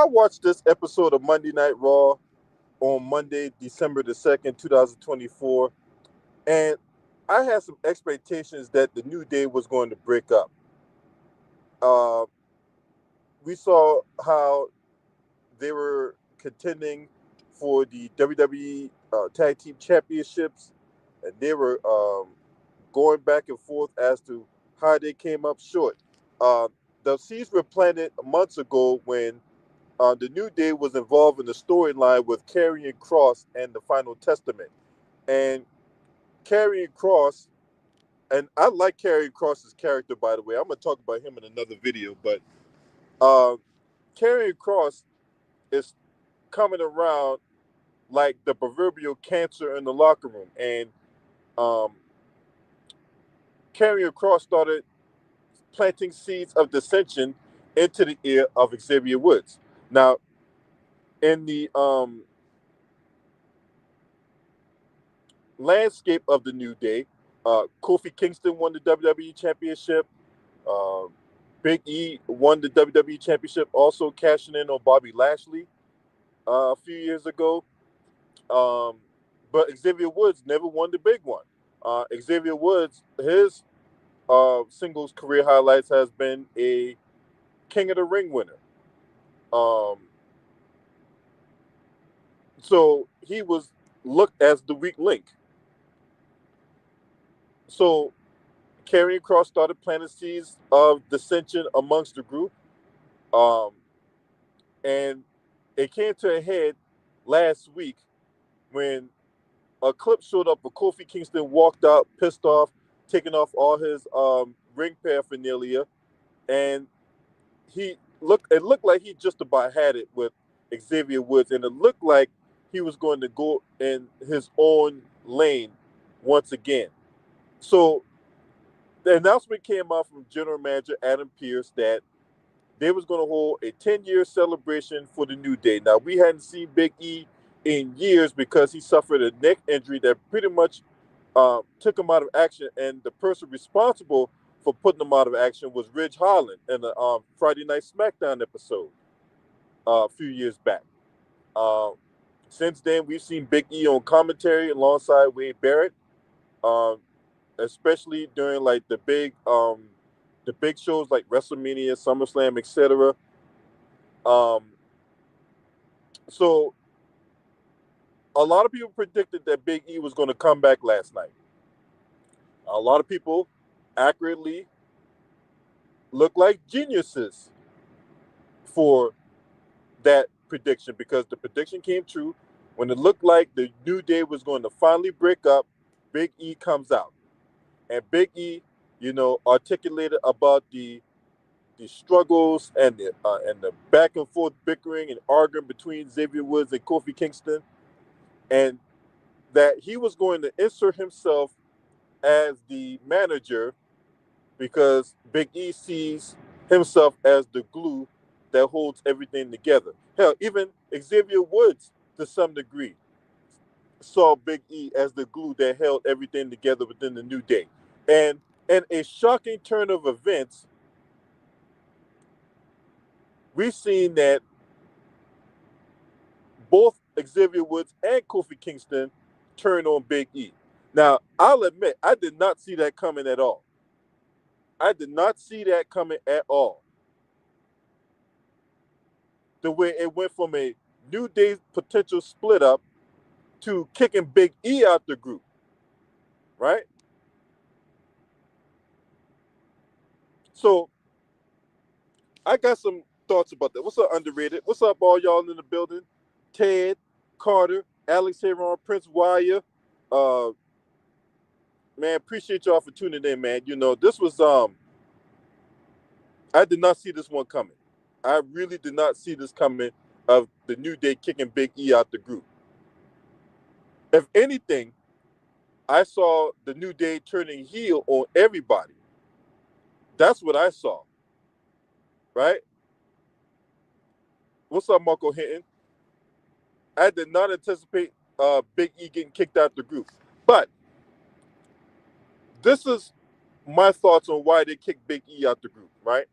I watched this episode of Monday Night Raw on Monday, December the 2nd, 2024, and I had some expectations that the New Day was going to break up. Uh, we saw how they were contending for the WWE Tag Team Championships, and they were going back and forth as to how they came up short. Uh, the seeds were planted months ago when the New Day was involved in the storyline with Karrion Kross and the Final Testament. And Karrion Kross, and I like Karrion Kross's character, by the way. I'm going to talk about him in another video, but uh, Karrion Kross is coming around like the proverbial cancer in the locker room. And um, Karrion Kross started planting seeds of dissension into the ear of Xavier Woods. Now, in the landscape of the New Day, Kofi Kingston won the WWE Championship. Uh, Big E won the WWE Championship, also cashing in on Bobby Lashley a few years ago. Um, but Xavier Woods never won the big one. Xavier Woods, his singles career highlights has been a King of the Ring winner. Um, so he was looked as the weak link. So Karrion Kross started planting seeds of dissension amongst the group, um, and it came to a head last week when a clip showed up. Where Kofi Kingston walked out, pissed off, taking off all his ring paraphernalia, and he looked. It looked like he just about had it with Xavier Woods, and it looked like he was going to go in his own lane once again. So the announcement came out from General Manager Adam Pearce that they was going to hold a 10-year celebration for the New Day. Now, we hadn't seen Big E in years because he suffered a neck injury that pretty much took him out of action, and the person responsible for putting him out of action was Ridge Holland in the Friday Night SmackDown episode a few years back. Uh, since then, we've seen Big E on commentary alongside Wade Barrett. Um, Especially during like the big shows like WrestleMania, SummerSlam, etc. Um, so a lot of people predicted that Big E was going to come back last night. A lot of people accurately look like geniuses for that prediction because the prediction came true. When it looked like the New Day was going to finally break up, Big E comes out. And Big E, articulated about the struggles and the back and forth bickering and arguing between Xavier Woods and Kofi Kingston, and that he was going to insert himself as the manager because Big E sees himself as the glue that holds everything together. Hell, even Xavier Woods, to some degree, saw Big E as the glue that held everything together within the New Day. And in a shocking turn of events, we've seen that both Xavier Woods and Kofi Kingston turn on Big E. Now, I'll admit, I did not see that coming at all. I did not see that coming at all. The way it went from a New Day potential split up to kicking Big E out the group, right? So I got some thoughts about that. What's up, underrated? What's up, all y'all in the building? Ted, Carter, Alex Heron, Prince Wire. Uh, man, appreciate y'all for tuning in, man. This was I did not see this one coming. I really did not see this coming of the New Day kicking Big E out the group. If anything, I saw the New Day turning heel on everybody. That's what I saw, right? What's up, Marco Hinton? I did not anticipate Big E getting kicked out the group. But this is my thoughts on why they kicked Big E out the group, right?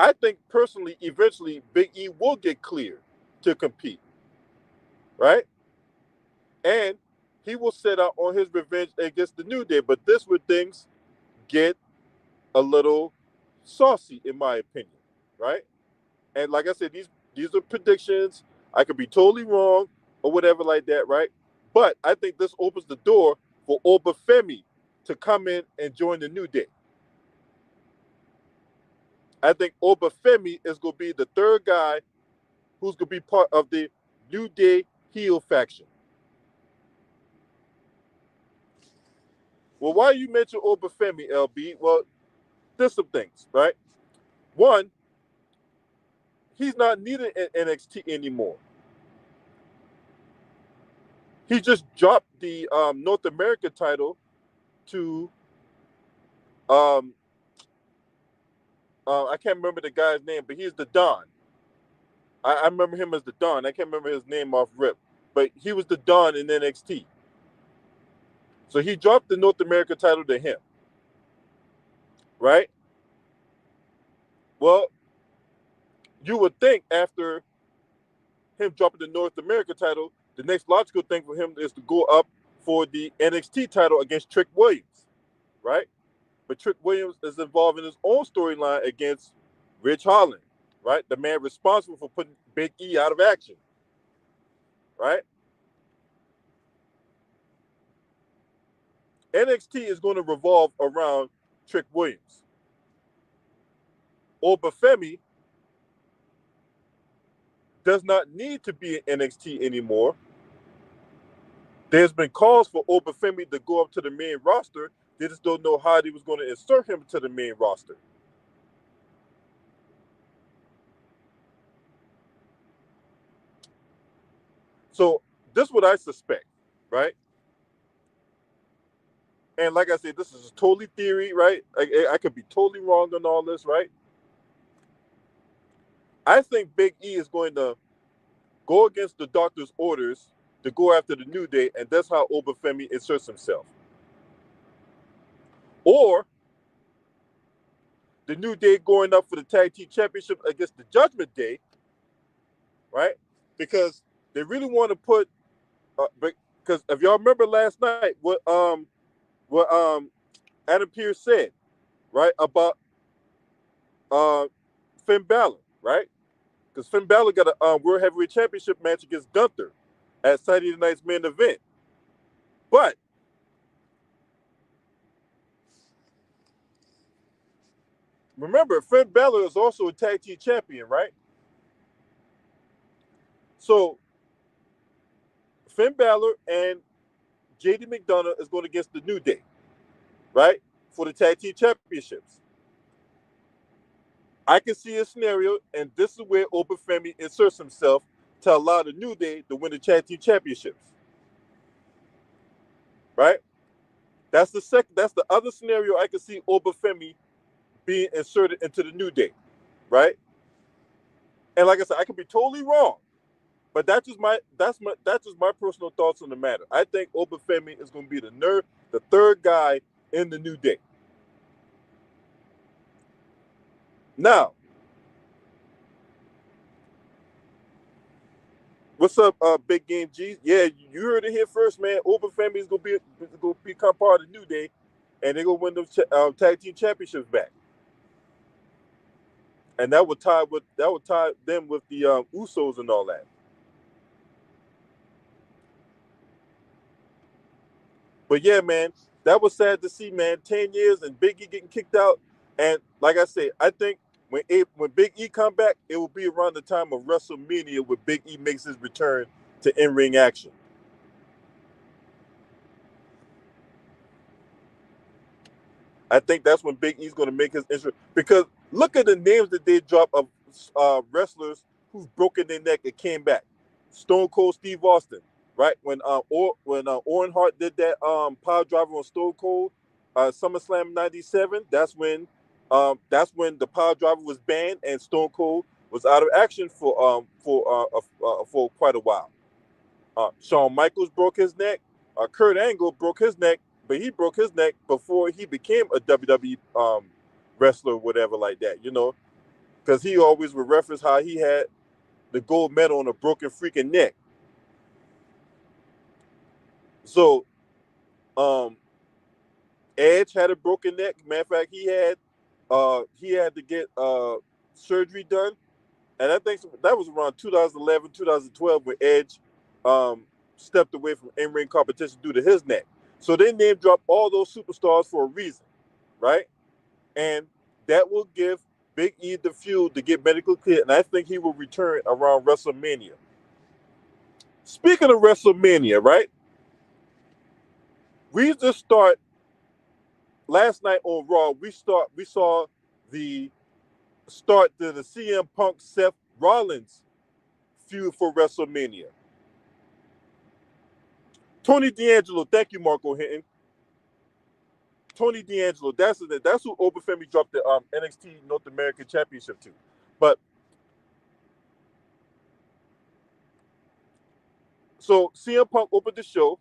I think personally, eventually, Big E will get cleared to compete, right? And he will set out on his revenge against the New Day. But this where things get a little saucy, in my opinion, right? And like I said, these are predictions. I could be totally wrong or whatever like that, right? But I think this opens the door for Obafemi to come in and join the New Day. I think Obafemi is going to be the third guy who's going to be part of the New Day heel faction. Well, why you mention Obafemi, LB? Well, there's some things, right? One, he's not needed in NXT anymore. He just dropped the North America title to I can't remember the guy's name, but he's the Don. I remember him as the Don. I can't remember his name off rip, but he was the Don in NXT. So he dropped the North America title to him, right? Well, you would think after him dropping the North America title, the next logical thing for him is to go up for the NXT title against Trick Williams, right? But Trick Williams is involved in his own storyline against Ridge Holland, right? The man responsible for putting Big E out of action, right? NXT is going to revolve around Trick Williams. Obafemi does not need to be in NXT anymore. There's been calls for Obafemi to go up to the main roster. They just don't know how they was going to insert him to the main roster. So this is what I suspect, right? And like I said, this is totally theory, right? I could be totally wrong on all this, right? I think Big E is going to go against the doctor's orders to go after the New Day, and that's how Obafemi inserts himself. Or the New Day going up for the Tag Team Championship against the Judgment Day, right? Because they really want to put, because if y'all remember last night, what Adam Pearce said, right, about Finn Balor, right? Because Finn Balor got a World Heavyweight Championship match against Gunther at Saturday night's main event. But remember, Finn Balor is also a tag team champion, right? So Finn Balor and JD McDonough is going against the New Day, right? For the tag team championships. I can see a scenario, and this is where Obafemi inserts himself to allow the New Day to win the tag team championships. Right? That's the other scenario I can see Obafemi being inserted into the New Day, right? And like I said, I could be totally wrong, but that's just my personal thoughts on the matter. I think Obafemi is going to be the third guy in the New Day. Now, what's up, Big Game G? Yeah, you heard it here first, man. Obafemi is going to become part of the New Day, and they're going to win the tag team championships back. And that would tie them with the Usos and all that. But yeah, man, that was sad to see, man. 10 years and Big E getting kicked out. And like I said, I think when Big E come back, it will be around the time of WrestleMania where Big E makes his return to in-ring action. I think that's when Big E's going to make his entrance. Because look at the names that they drop of wrestlers who've broken their neck and came back. Stone Cold Steve Austin, right? When Owen Hart did that power driver on Stone Cold, SummerSlam '97. That's when the power driver was banned and Stone Cold was out of action for quite a while. Shawn Michaels broke his neck. Kurt Angle broke his neck, but he broke his neck before he became a WWE wrestler, or whatever like that. You know, because he always would reference how he had the gold medal on a broken freaking neck. So, Edge had a broken neck. Matter of fact, he had to get surgery done, and I think that was around 2011, 2012 when Edge stepped away from in-ring competition due to his neck. So they name drop all those superstars for a reason, right? And that will give Big E the fuel to get medical clear, and I think he will return around WrestleMania. Speaking of WrestleMania, right? We just start last night on Raw. We saw the start to the CM Punk Seth Rollins feud for WrestleMania. Tony D'Angelo, thank you, Marco Hinton. Tony D'Angelo, that's who Obafemi dropped the NXT North American Championship to. But so CM Punk opened the show.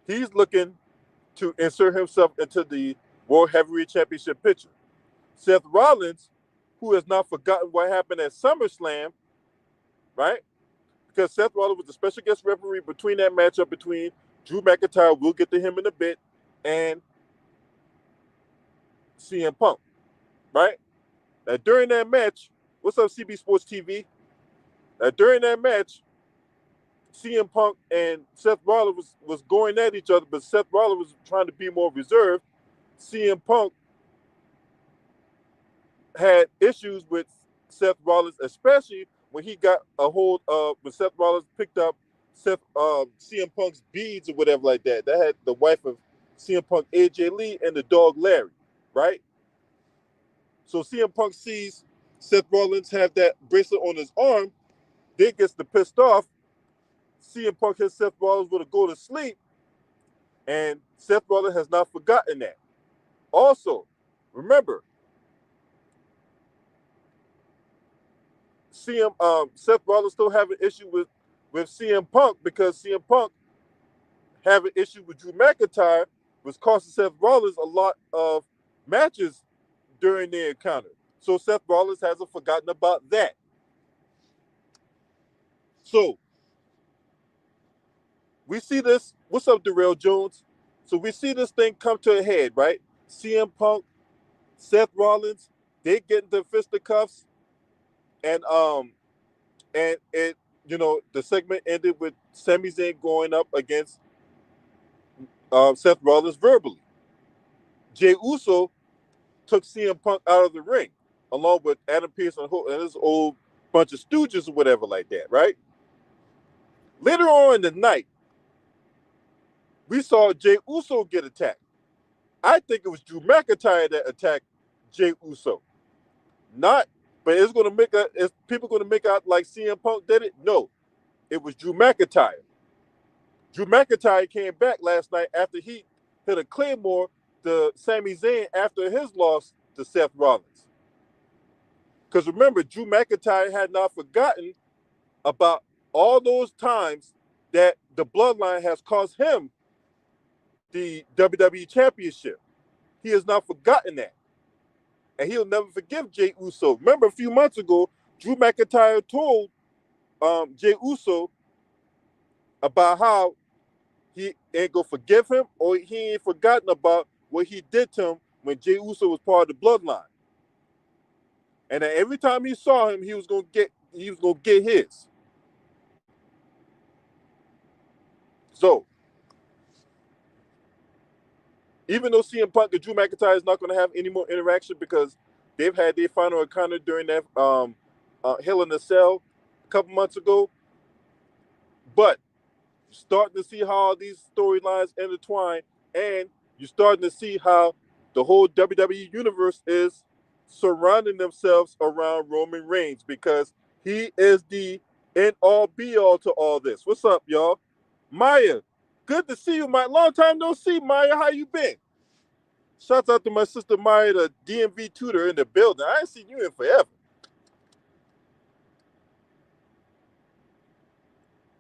He's looking to insert himself into the World Heavyweight Championship picture. Seth Rollins, who has not forgotten what happened at SummerSlam, right? Because Seth Rollins was the special guest referee between that matchup between Drew McIntyre, we'll get to him in a bit, and CM Punk, right? Now, during that match, what's up, CB Sports TV? Now, during that match, CM Punk and Seth Rollins was going at each other, but Seth Rollins was trying to be more reserved. CM Punk had issues with Seth Rollins, especially when he got a hold of when Seth Rollins picked up CM Punk's beads or whatever like that. That had the wife of CM Punk, AJ Lee, and the dog Larry, right? So CM Punk sees Seth Rollins have that bracelet on his arm, then gets the pissed off. CM Punk hits Seth Rollins with a go to sleep, and Seth Rollins has not forgotten that. Also, remember, Seth Rollins still have an issue with CM Punk because CM Punk have an issue with Drew McIntyre, was costing Seth Rollins a lot of matches during their encounter. So Seth Rollins hasn't forgotten about that. So we see this. What's up, Darrell Jones? So we see this thing come to a head, right? CM Punk, Seth Rollins, they get into fisticuffs, and it the segment ended with Sami Zayn going up against Seth Rollins verbally. Jey Uso took CM Punk out of the ring, along with Adam Pearce and his old bunch of stooges or whatever like that, right? Later on in the night, we saw Jey Uso get attacked. I think it was Drew McIntyre that attacked Jey Uso. Not, but it's gonna make is people gonna make out like CM Punk did it? No, it was Drew McIntyre. Drew McIntyre came back last night after he hit a Claymore to Sami Zayn after his loss to Seth Rollins. Because remember, Drew McIntyre had not forgotten about all those times that the Bloodline has cost him the WWE Championship. He has not forgotten that. And he'll never forgive Jey Uso. Remember, a few months ago, Drew McIntyre told Jey Uso about how he ain't gonna forgive him, or he ain't forgotten about what he did to him when Jey Uso was part of the Bloodline. And that every time he saw him, he was gonna get his. So even though CM Punk and Drew McIntyre is not gonna have any more interaction because they've had their final encounter during that Hell in a Cell a couple months ago, but starting to see how these storylines intertwine, and you're starting to see how the whole WWE universe is surrounding themselves around Roman Reigns because he is the end all be all to all this. What's up, y'all? Maya, good to see you, Maya. Long time no see, Maya. How you been? Shouts out to my sister Maya, the DMV tutor in the building. I ain't seen you in forever.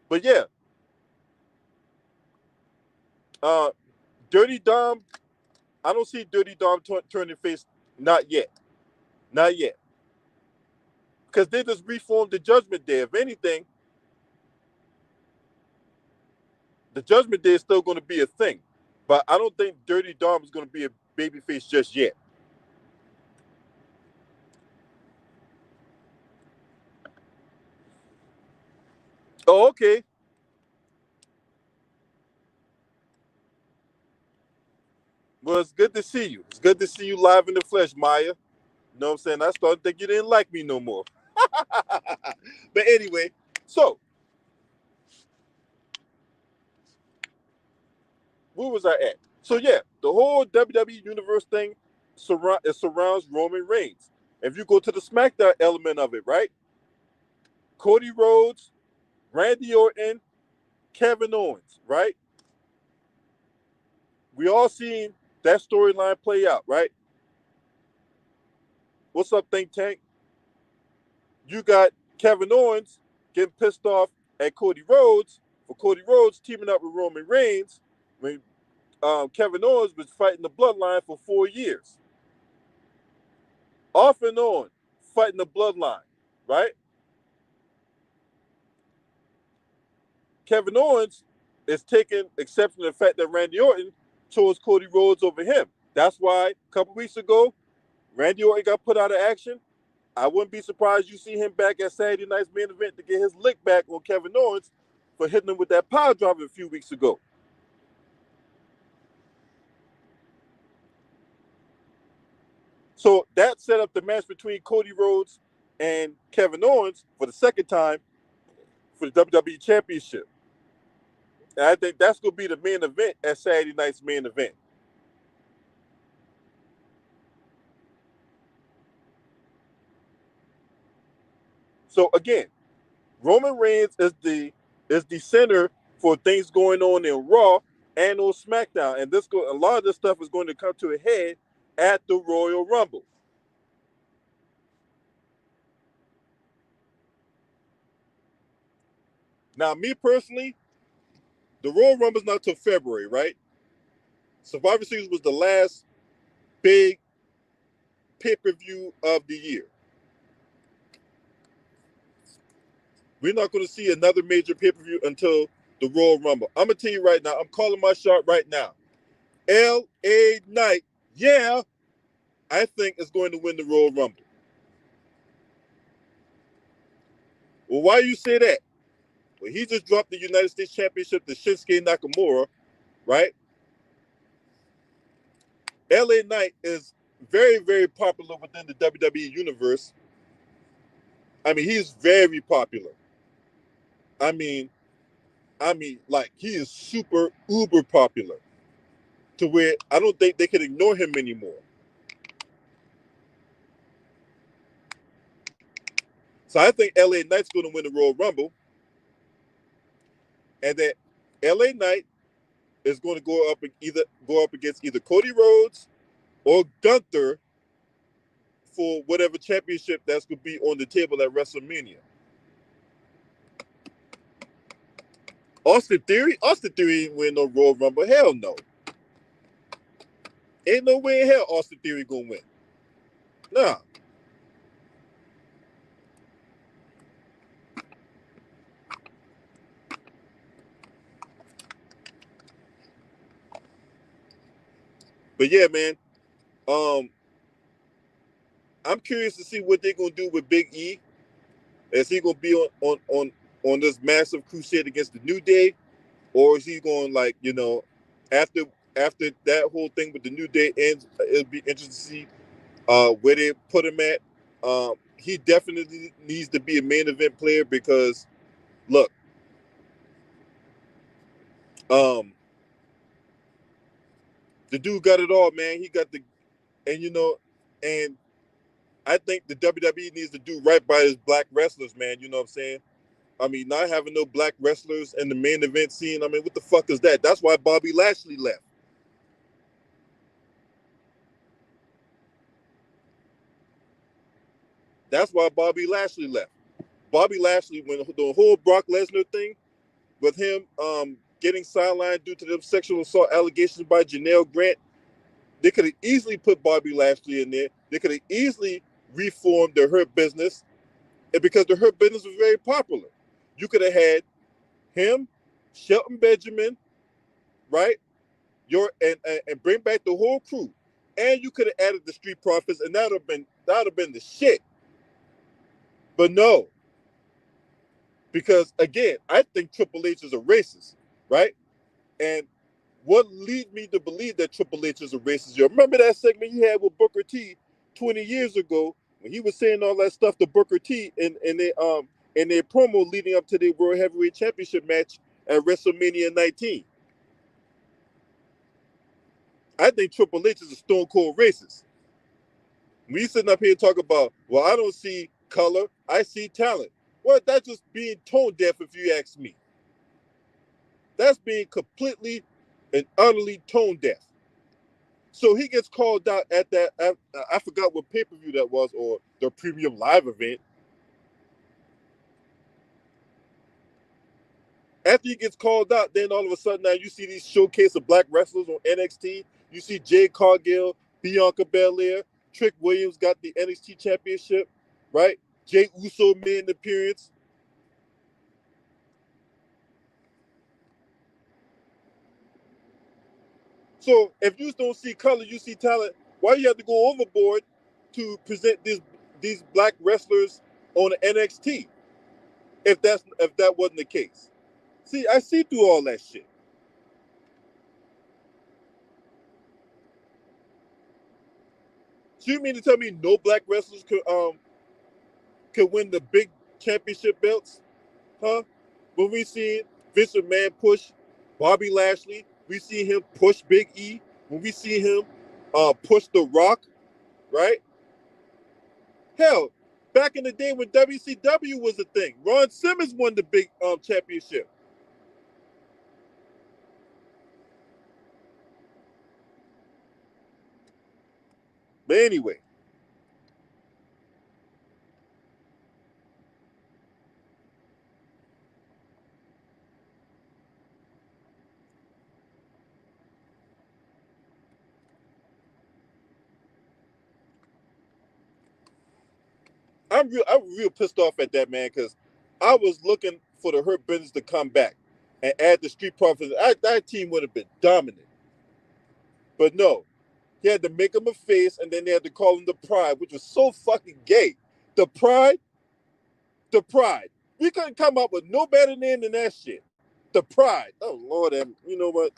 But yeah, Dirty Dom, I don't see Dirty Dom turning face, not yet. Not yet. Because they just reformed the Judgment Day. If anything, the Judgment Day is still going to be a thing. But I don't think Dirty Dom is going to be a babyface just yet. Oh, okay. Well, it's good to see you. It's good to see you live in the flesh, Maya. You know what I'm saying? I started to think you didn't like me no more. But anyway, so where was I at? So yeah, the whole WWE Universe thing surrounds Roman Reigns. If you go to the SmackDown element of it, right? Cody Rhodes, Randy Orton, Kevin Owens, right? We all seen that storyline play out, right? What's up, Think Tank? You got Kevin Owens getting pissed off at Cody Rhodes for Cody Rhodes teaming up with Roman Reigns when Kevin Owens was fighting the Bloodline for 4 years. Off and on, fighting the Bloodline, right? Kevin Owens is taking exception to the fact that Randy Orton chose Cody Rhodes over him. That's why a couple weeks ago, Randy Orton got put out of action. I wouldn't be surprised you see him back at Saturday night's main event to get his lick back on Kevin Owens for hitting him with that power driver a few weeks ago. So that set up the match between Cody Rhodes and Kevin Owens for the second time for the WWE Championship. And I think that's going to be the main event at Saturday night's main event. So again, Roman Reigns is the center for things going on in Raw and on SmackDown, and a lot of this stuff is going to come to a head at the Royal Rumble. Now, me personally, the Royal Rumble is not till February, right? Survivor Series was the last big pay-per-view of the year. We're not going to see another major pay-per-view until the Royal Rumble. I'm going to tell you right now, I'm calling my shot right now. LA Knight, yeah, I think is going to win the Royal Rumble. Well, why you say that? Well, he just dropped the United States Championship to Shinsuke Nakamura, right? LA Knight is very, very popular within the WWE universe. I mean, he's very popular. I mean, like he is super uber popular to where I don't think they can ignore him anymore. So I think LA Knight's going to win the Royal Rumble, and that LA Knight is going to go up against either Cody Rhodes or Gunther for whatever championship that's going to be on the table at WrestleMania. Austin Theory ain't win no Royal Rumble. Hell no. Ain't no way in hell Austin Theory gonna win. Nah. But yeah, man. I'm curious to see what they're gonna do with Big E. Is he gonna be on this massive crusade against the New Day, or is he going like after that whole thing with the New Day ends? It'll be interesting to see where they put him at. He definitely needs to be a main event player because look, um, the dude got it all, man. He got the and and I think the WWE needs to do right by his black wrestlers, man. You know what I'm saying? I mean, not having no black wrestlers in the main event scene. I mean, what the fuck is that? That's why Bobby Lashley left. That's why Bobby Lashley left. Bobby Lashley, when the whole Brock Lesnar thing with him getting sidelined due to the sexual assault allegations by Janelle Grant, they could have easily put Bobby Lashley in there. They could have easily reformed the Hurt Business, and because the Hurt Business was very popular. You could have had him, Shelton Benjamin, right? And bring back the whole crew, and you could have added the Street Profits, and that would have been the shit. But no, because again, I think Triple H is a racist, right? And what leads me to believe that Triple H is a racist? You remember that segment he had with Booker T 20 years ago when he was saying all that stuff to Booker T in their promo leading up to the World Heavyweight Championship match at WrestleMania 19. I think Triple H is a stone cold racist. We sitting up here talking about, well, I don't see color, I see talent. Well, that's just being tone deaf, if you ask me. That's being completely and utterly tone deaf. So he gets called out at that. I forgot what pay-per-view that was, or the premium live event. After he gets called out, then all of a sudden now you see these showcase of black wrestlers on NXT. You see Jade Cargill, Bianca Belair, Trick Williams got the NXT championship, right? Jey Uso made an appearance. So if you don't see color, you see talent. Why you have to go overboard to present these black wrestlers on the NXT? If that wasn't the case, see, I see through all that shit. So you mean to tell me no black wrestlers could win the big championship belts, huh? When we see Vince McMahon push Bobby Lashley, we see him push Big E. When we see him push The Rock, right? Hell, back in the day when WCW was a thing, Ron Simmons won the big championship. But anyway, I'm real pissed off at that, man, because I was looking for the Hurt Business to come back and add the Street Profits. That team would have been dominant. But no, he had to make him a face, and then they had to call him the Pride, which was so fucking gay. The Pride, the Pride. We couldn't come up with no better name than that shit. The Pride. Oh Lord, you know what?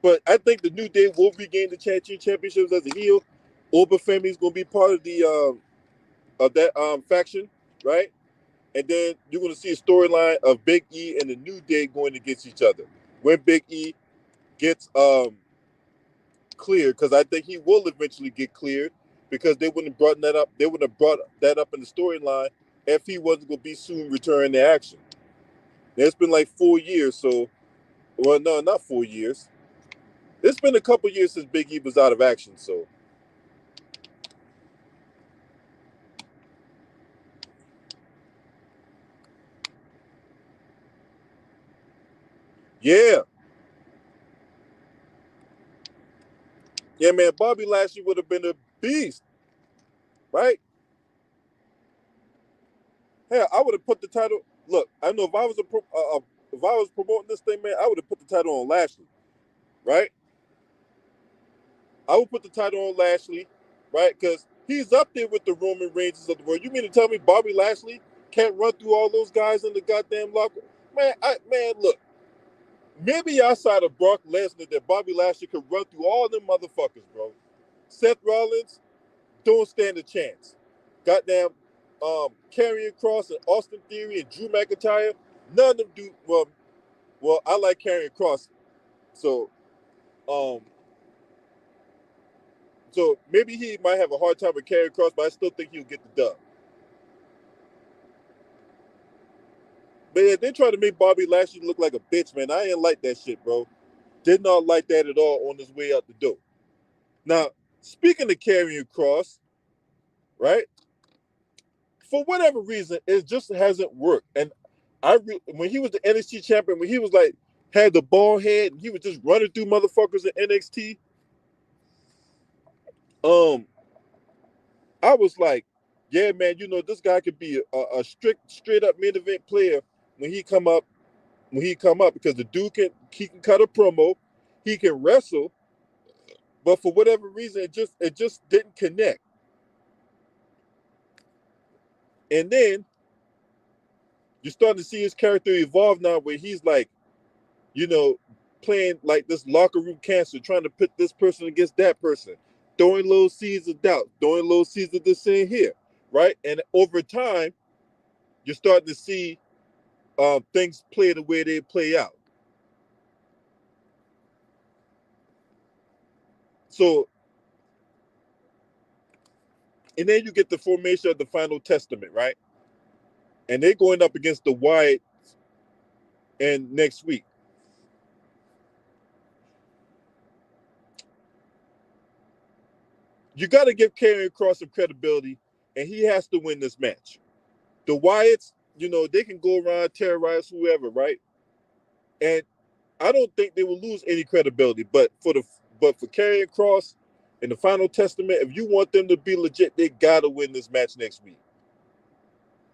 But I think the New Day will regain the championships as a heel. Oba Femi is going to be part of the of that faction, right? And then you're going to see a storyline of Big E and the New Day going against each other. When Big E gets cleared, because I think he will eventually get cleared, because they wouldn't have brought that up. They wouldn't have brought that up in the storyline if he wasn't going to be soon returning to action. It's been like 4 years, so well, no, not 4 years. It's been a couple years since Big E was out of action, so yeah, yeah, man. Bobby Lashley would have been a beast, right? Hell, I would have put the title. Look, I know if I was if I was promoting this thing, man, I would have put the title on Lashley, right? I would put the title on Lashley, right? Because he's up there with the Roman Reigns of the world. You mean to tell me Bobby Lashley can't run through all those guys in the goddamn locker? Man, look. Maybe outside of Brock Lesnar, that Bobby Lashley could run through all them motherfuckers, bro. Seth Rollins don't stand a chance. Goddamn, Karrion Kross and Austin Theory and Drew McIntyre, none of them do well. Well, I like Karrion Kross, so um, so maybe he might have a hard time with Karrion Kross, but I still think he'll get the dub. But yeah, they try to make Bobby Lashley look like a bitch, man. I ain't like that shit, bro. Did not like that at all on his way out the door. Now, speaking of Karrion Kross, right? For whatever reason, it just hasn't worked. And when he was the NXT champion, when he was like, had the ball head, and he was just running through motherfuckers in NXT. I was like, yeah, man, this guy could be a straight up main event player when he come up, because the dude he can cut a promo, he can wrestle, but for whatever reason, it just didn't connect. And then you're starting to see his character evolve now, where he's like, playing like this locker room cancer, trying to put this person against that person, throwing little seeds of doubt, throwing little seeds of this in here, right? And over time, you're starting to see things play the way they play out. So, and then you get the formation of the Final Testament, right? And they're going up against the Wyatt and next week. You got to give Karrion Kross some credibility, and he has to win this match. The Wyatts, they can go around terrorize whoever, right? And I don't think they will lose any credibility. But for Karrion Kross and the Final Testament, if you want them to be legit, they gotta win this match next week.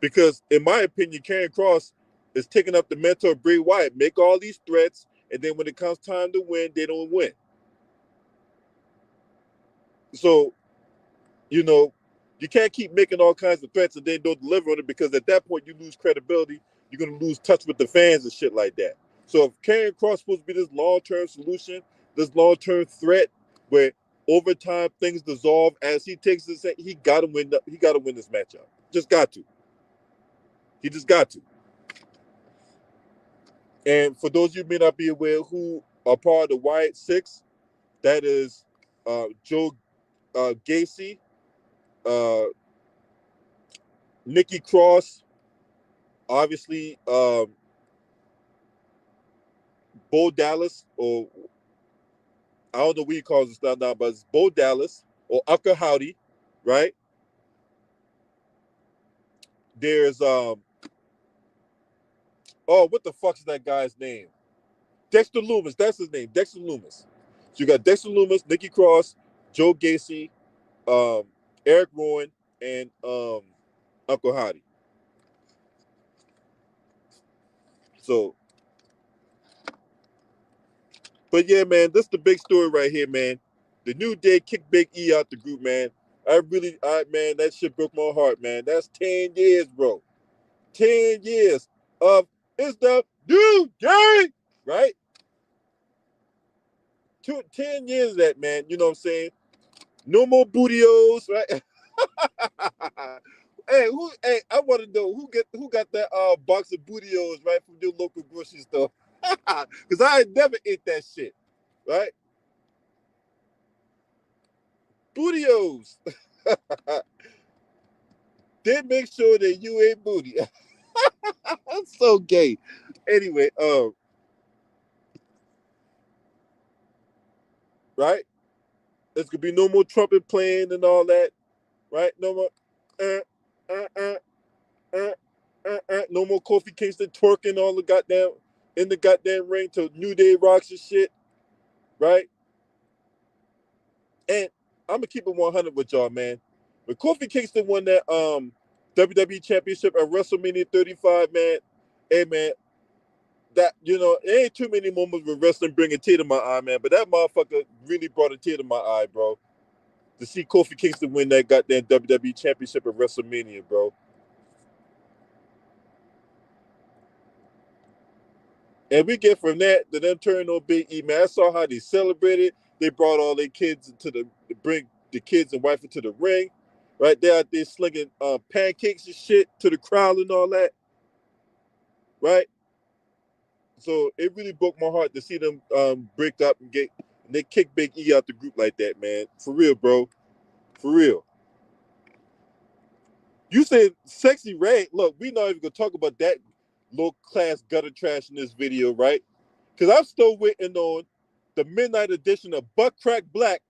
Because in my opinion, Karrion Kross is taking up the mentor of Bray Wyatt, make all these threats, and then when it comes time to win, they don't win. So, you can't keep making all kinds of threats and then don't deliver on it, because at that point you lose credibility. You're gonna lose touch with the fans and shit like that. So if Karrion Kross is supposed to be this long-term solution, this long-term threat, where over time things dissolve as he takes this, he gotta win. He gotta win this matchup. Just got to. He just got to. And for those of you who may not be aware who are part of the Wyatt Six, that is Joe Gacy, Nikki Cross, obviously Bo Dallas, or I don't know what he calls this now, but it's Bo Dallas or Ucker Howdy, right? There's what the fuck is that guy's name? Dexter Lumis, that's his name, Dexter Lumis. So you got Dexter Lumis, Nikki Cross, Joe Gacy, Eric Rowan, and Uncle Howdy. So, but yeah, man, this is the big story right here, man. The New Day kicked Big E out the group, man. Man, that shit broke my heart, man. That's 10 years, bro. 10 years of it's the New Day, right? 10 years of that, man. You know what I'm saying? No more bootios, right? Hey, I want to know who got that box of bootios right from your local grocery store. Because I never ate that shit, right? Bootios. They make sure that you ain't booty. That's so gay. Anyway, right? There's gonna be no more trumpet playing and all that, right? No more, uh, uh, uh, uh, no more Kofi Kingston twerking all the goddamn in the goddamn ring to New Day rocks and shit, right? And I'm gonna keep it 100 with y'all, man. When Kofi Kingston won that WWE Championship at WrestleMania 35, man, hey man, that it ain't too many moments with wrestling bring a tear to my eye, man. But that motherfucker really brought a tear to my eye, bro. To see Kofi Kingston win that goddamn WWE Championship at WrestleMania, bro. And we get from that to them turning on Big E, man. I saw how they celebrated. They brought all their kids bring the kids and wife into the ring. Right there out there slinging pancakes and shit to the crowd and all that. Right? So it really broke my heart to see them break up and they kick Big E out the group like that, man. For real, bro. For real. You said Sexy Red. Look, we not even gonna talk about that low class gutter trash in this video, right? Because I'm still waiting on the midnight edition of Butt Crack Black.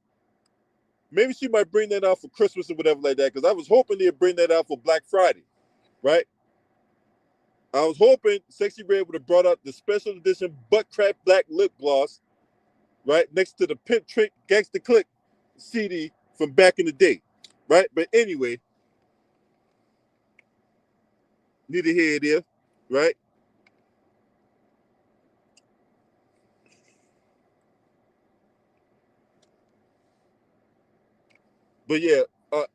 Maybe she might bring that out for Christmas or whatever like that. Because I was hoping they'd bring that out for Black Friday, right? I was hoping Sexy Red would have brought out the special edition butt crack black lip gloss, right next to the Pimp Trick Gangsta Click CD from back in the day, right? But anyway, neither here nor there, right? But yeah,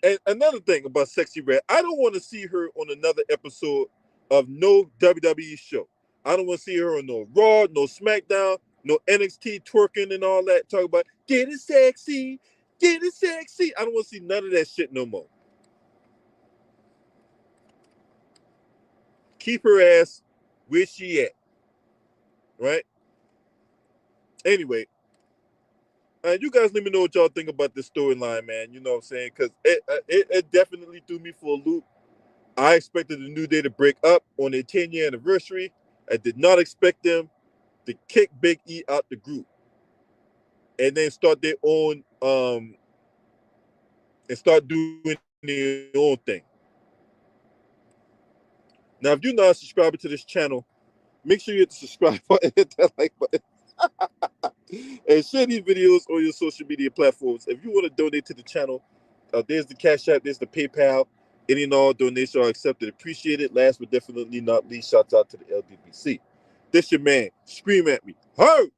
and another thing about Sexy Red, I don't want to see her on another episode of no WWE show. I don't want to see her on no Raw, no SmackDown, no NXT twerking and all that. Talk about get it sexy, get it sexy. I don't want to see none of that shit no more. Keep her ass where she at, right? Anyway, you guys let me know what y'all think about this storyline, man. You know what I'm saying? Because it definitely threw me for a loop. I expected the New Day to break up on their 10-year anniversary. I did not expect them to kick Big E out the group and then start their own and start doing their own thing. Now, if you're not subscribing to this channel, make sure you hit the subscribe button, hit that like button, and share these videos on your social media platforms. If you want to donate to the channel, there's the Cash App, there's the PayPal. Any and all donations are accepted, appreciated. Last but definitely not least, shouts out to the LDBC. This your man. Scream at me. Hurt!